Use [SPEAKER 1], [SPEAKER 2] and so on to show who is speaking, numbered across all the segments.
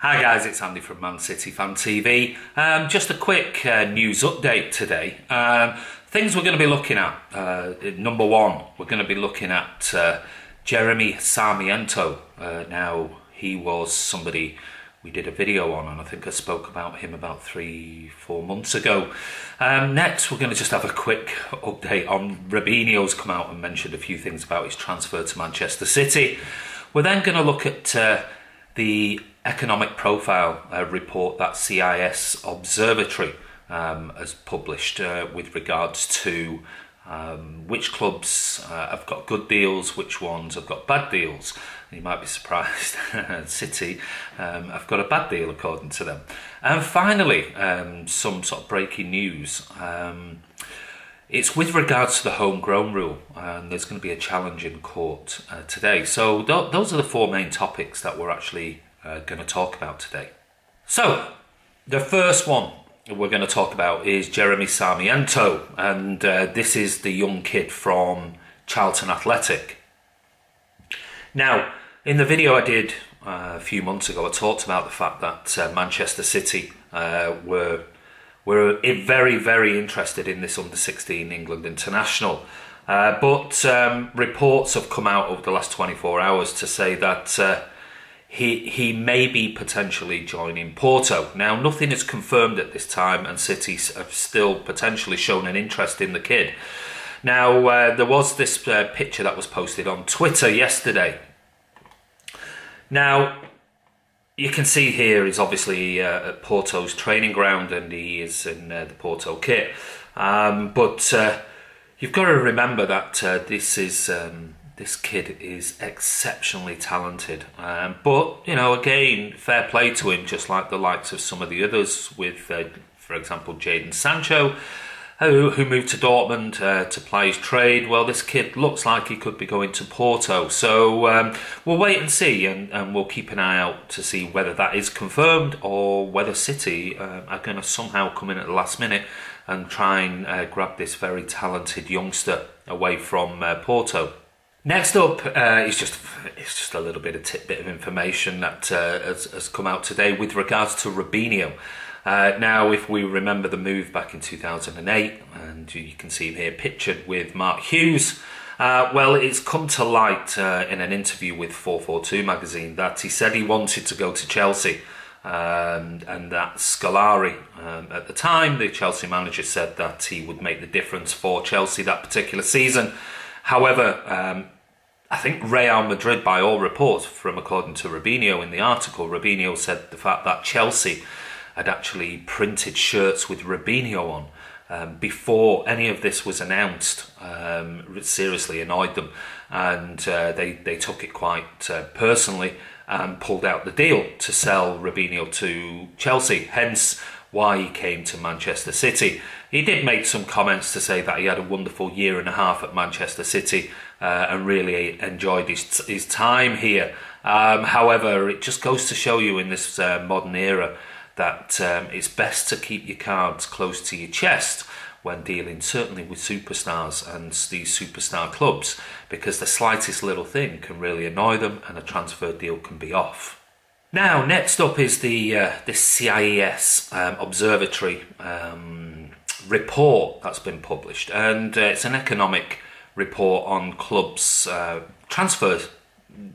[SPEAKER 1] Hi guys, it's Andy from mcfcfantv. Just a quick news update today. Things we're going to be looking at. Number one, we're going to be looking at Jeremy Sarmiento. Now, he was somebody we did a video on, and I think I spoke about him about 3-4 months ago. Next, we're going to just have a quick update on Robinho's come out and mentioned a few things about his transfer to Manchester City. We're then going to look at the economic profile report that CIES Observatory has published with regards to which clubs have got good deals, which ones have got bad deals. You might be surprised, City have got a bad deal according to them. And finally, some sort of breaking news. It's with regards to the homegrown rule, and there's going to be a challenge in court today. So those are the four main topics that we're actually going to talk about today. So the first one we're going to talk about is Jeremy Sarmiento, and this is the young kid from Charlton Athletic. Now, in the video I did a few months ago, I talked about the fact that Manchester City were very, very interested in this under-16 England international. But reports have come out over the last 24 hours to say that he may be potentially joining Porto. Now, nothing is confirmed at this time, and City have still potentially shown an interest in the kid. Now, there was this picture that was posted on Twitter yesterday. Now, you can see here is obviously at Porto's training ground, and he is in the Porto kit. But you've got to remember that this kid is exceptionally talented. But, you know, again, fair play to him, just like the likes of some of the others with, for example, Jadon Sancho, who moved to Dortmund to play his trade. Well, this kid looks like he could be going to Porto. So we'll wait and see, and we'll keep an eye out to see whether that is confirmed or whether City are going to somehow come in at the last minute and try and grab this very talented youngster away from Porto. Next up is just a little bit of tidbit of information that has come out today with regards to Robinho. Now, if we remember the move back in 2008, and you can see him here pictured with Mark Hughes, well, it's come to light in an interview with 442 magazine that he said he wanted to go to Chelsea, and that Scolari, at the time, the Chelsea manager, said that he would make the difference for Chelsea that particular season. However, I think Real Madrid, by all reports, from according to Robinho in the article, Robinho said the fact that Chelsea had actually printed shirts with Robinho on before any of this was announced seriously annoyed them, and they took it quite personally and pulled out the deal to sell Robinho to Chelsea, hence why he came to Manchester City. He did make some comments to say that he had a wonderful year and a half at Manchester City and really enjoyed his time here. However, it just goes to show you in this modern era that it's best to keep your cards close to your chest when dealing certainly with superstars and these superstar clubs, because the slightest little thing can really annoy them and a transfer deal can be off. Now, next up is the CIES Observatory report that's been published, and it's an economic report on clubs' transfer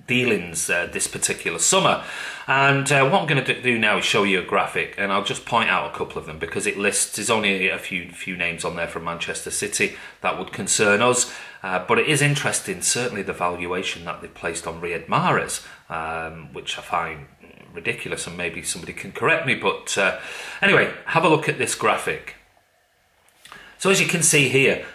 [SPEAKER 1] dealings this particular summer. And what I'm going to do now is show you a graphic, and I'll just point out a couple of them because it lists, there's only a few names on there from Manchester City that would concern us, but it is interesting, certainly the valuation that they've placed on Riyad Mahrez, which I find ridiculous, and maybe somebody can correct me, but anyway, have a look at this graphic. So as you can see here,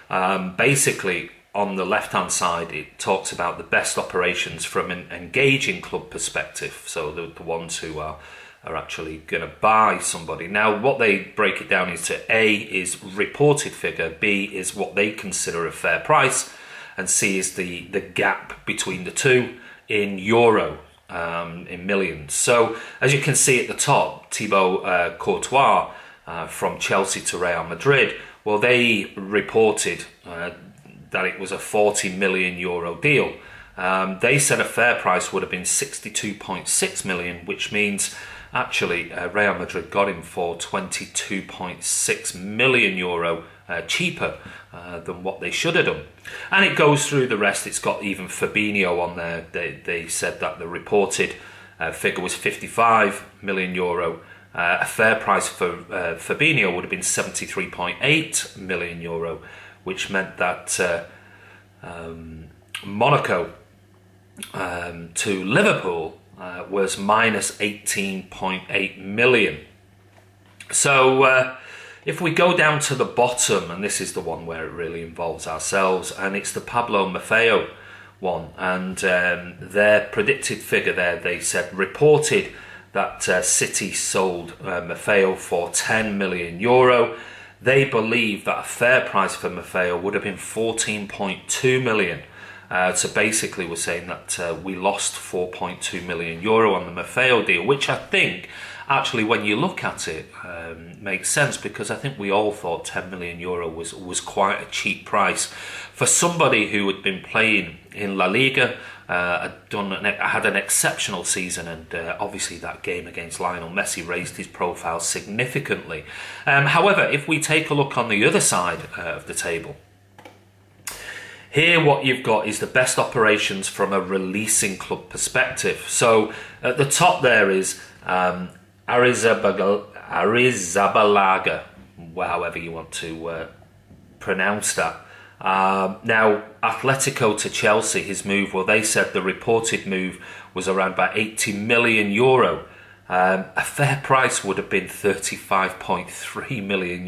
[SPEAKER 1] basically on the left-hand side, it talks about the best operations from an engaging club perspective. So the ones who are actually going to buy somebody. Now, what they break it down into A is reported figure, B is what they consider a fair price, and C is the gap between the two in euro, in millions. So as you can see at the top, Thibaut Courtois from Chelsea to Real Madrid, well, they reported that it was a €40 million deal. They said a fair price would have been 62.6 million, which means actually Real Madrid got him for €22.6 million cheaper than what they should have done. And it goes through the rest. It's got even Fabinho on there. They said that the reported figure was €55 million. A fair price for Fabinho would have been €73.8 million, which meant that Monaco to Liverpool was minus 18.8 million. So if we go down to the bottom, and this is the one where it really involves ourselves, and it's the Pablo Maffeo one, and their predicted figure there, they said reported that City sold Maffeo for €10 million. They believe that a fair price for Maffeo would have been 14.2 million. So basically we're saying that we lost €4.2 million on the Maffeo deal, which I think actually when you look at it makes sense, because I think we all thought €10 million was quite a cheap price for somebody who had been playing in La Liga, had an exceptional season, and obviously that game against Lionel Messi raised his profile significantly. However, if we take a look on the other side of the table, here what you've got is the best operations from a releasing club perspective. So at the top there is Arrizabalaga, however you want to pronounce that. Now, Atletico to Chelsea, his move, well, they said the reported move was around about €80 million. A fair price would have been €35.3 million,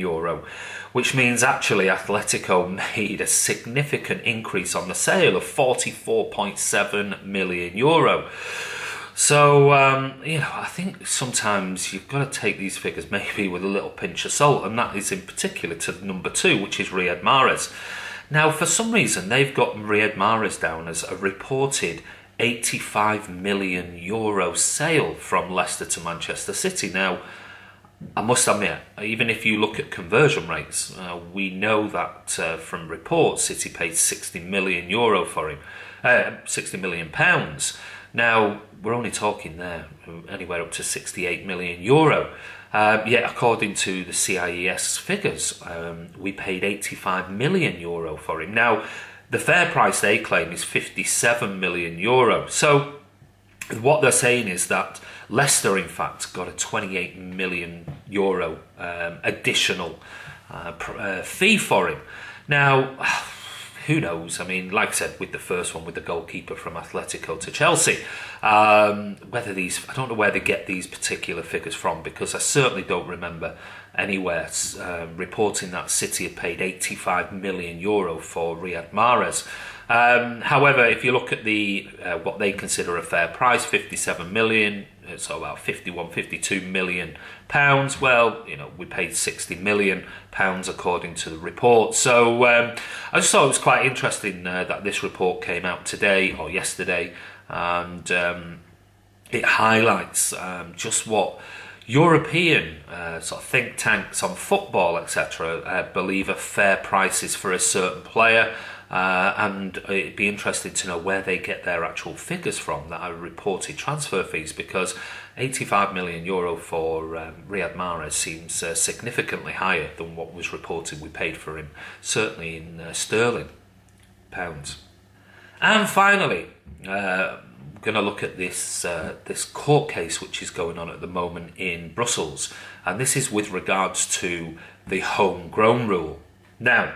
[SPEAKER 1] which means actually Atletico made a significant increase on the sale of €44.7 million. So, I think sometimes you've got to take these figures maybe with a little pinch of salt, and that is in particular to number 2, which is Riyad Mahrez. Now, for some reason, they've got Riyad Mahrez down as a reported €85 million sale from Leicester to Manchester City. Now, I must admit, even if you look at conversion rates, we know that from reports, City paid €60 million for him, £60 million. Now, we're only talking there anywhere up to €68 million. Yet, according to the CIES figures, we paid €85 million for him. Now, the fair price they claim is €57 million. So, what they're saying is that Leicester, in fact, got a €28 million additional fee for him. Now, who knows? I mean, like I said, with the first one, with the goalkeeper from Atletico to Chelsea, whether these, I don't know where they get these particular figures from, because I certainly don't remember anywhere reporting that City had paid €85 million for Riyad Mahrez. However, if you look at the what they consider a fair price, 57 million, so about 52 million pounds. Well, we paid 60 million pounds according to the report. So I just thought it was quite interesting that this report came out today or yesterday, and it highlights just what European sort of think tanks on football, etc., believe are fair prices for a certain player. And it'd be interesting to know where they get their actual figures from that are reported transfer fees, because €85 million for Riyad Mahrez seems significantly higher than what was reported we paid for him, certainly in sterling pounds. And finally, we're going to look at this court case which is going on at the moment in Brussels, and this is with regards to the homegrown rule. Now,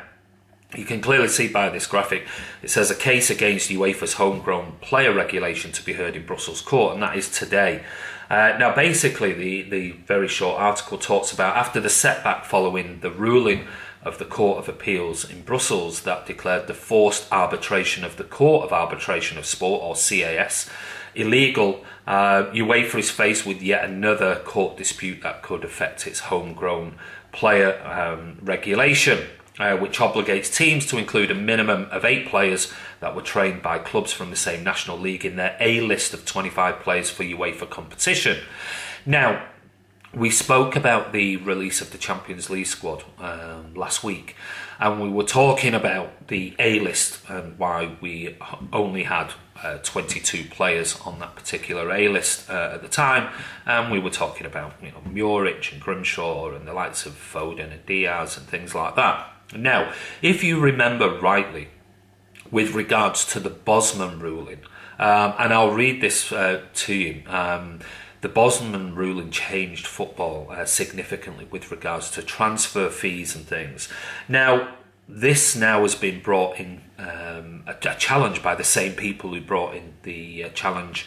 [SPEAKER 1] you can clearly see by this graphic, it says a case against UEFA's homegrown player regulation to be heard in Brussels court, and that is today. Now, basically, the very short article talks about after the setback following the ruling of the Court of Appeals in Brussels that declared the forced arbitration of the Court of Arbitration of Sport, or CIES, illegal, UEFA is faced with yet another court dispute that could affect its homegrown player regulation, which obligates teams to include a minimum of 8 players that were trained by clubs from the same national league in their A list of 25 players for UEFA competition. Now, we spoke about the release of the Champions League squad last week, and we were talking about the A-list and why we only had 22 players on that particular A-list at the time, and we were talking about Muric and Grimshaw and the likes of Foden and Diaz and things like that. Now, if you remember rightly, with regards to the Bosman ruling, and I'll read this to you. The Bosman ruling changed football significantly with regards to transfer fees and things. Now, this now has been brought in a challenge by the same people who brought in the challenge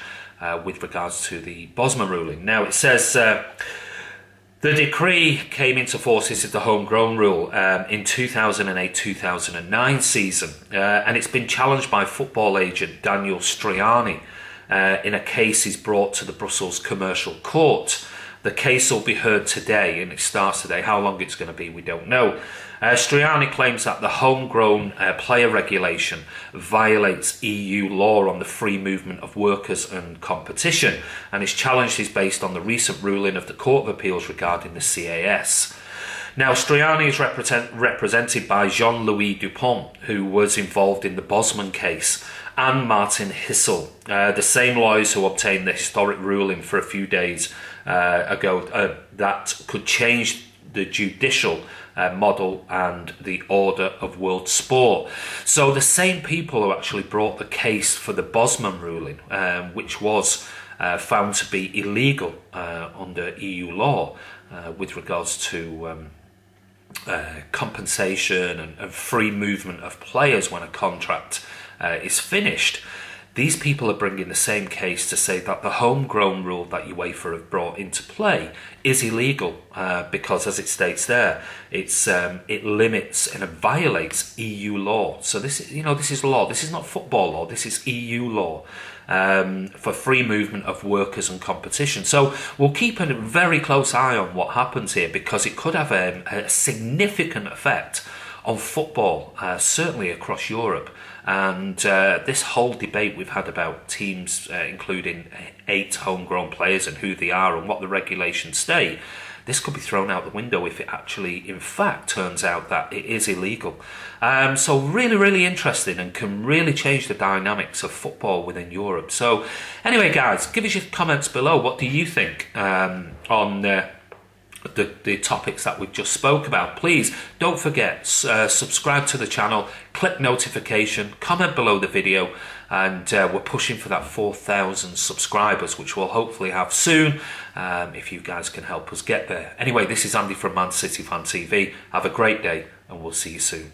[SPEAKER 1] with regards to the Bosman ruling. Now, it says the decree came into force. This is the homegrown rule in 2008-2009 season, and it's been challenged by football agent Daniel Striani. In a case he's brought to the Brussels Commercial Court. The case will be heard today, and it starts today. How long it's going to be, we don't know. Striani claims that the homegrown player regulation violates EU law on the free movement of workers and competition, and his challenge is based on the recent ruling of the Court of Appeals regarding the CIES. Now, Striani is represented by Jean-Louis Dupont, who was involved in the Bosman case, and Martin Hissel, the same lawyers who obtained the historic ruling for a few days ago that could change the judicial model and the order of world sport. So the same people who actually brought the case for the Bosman ruling, which was found to be illegal under EU law with regards to compensation and free movement of players when a contract is finished. These people are bringing the same case to say that the homegrown rule that UEFA have brought into play is illegal because, as it states there, it limits and it violates EU law. So this is law. This is not football law. This is EU law for free movement of workers and competition. So we'll keep a very close eye on what happens here, because it could have a significant effect on football, certainly across Europe. And this whole debate we've had about teams including 8 homegrown players and who they are and what the regulations state, this could be thrown out the window if it actually, in fact, turns out that it is illegal. So really, really interesting, and can really change the dynamics of football within Europe. So anyway, guys, give us your comments below. What do you think on the topics that we've just spoke about? Please don't forget, subscribe to the channel, click notification, comment below the video, and we're pushing for that 4,000 subscribers, which we'll hopefully have soon, if you guys can help us get there. Anyway, this is Andy from Man City Fan TV. Have a great day, and we'll see you soon.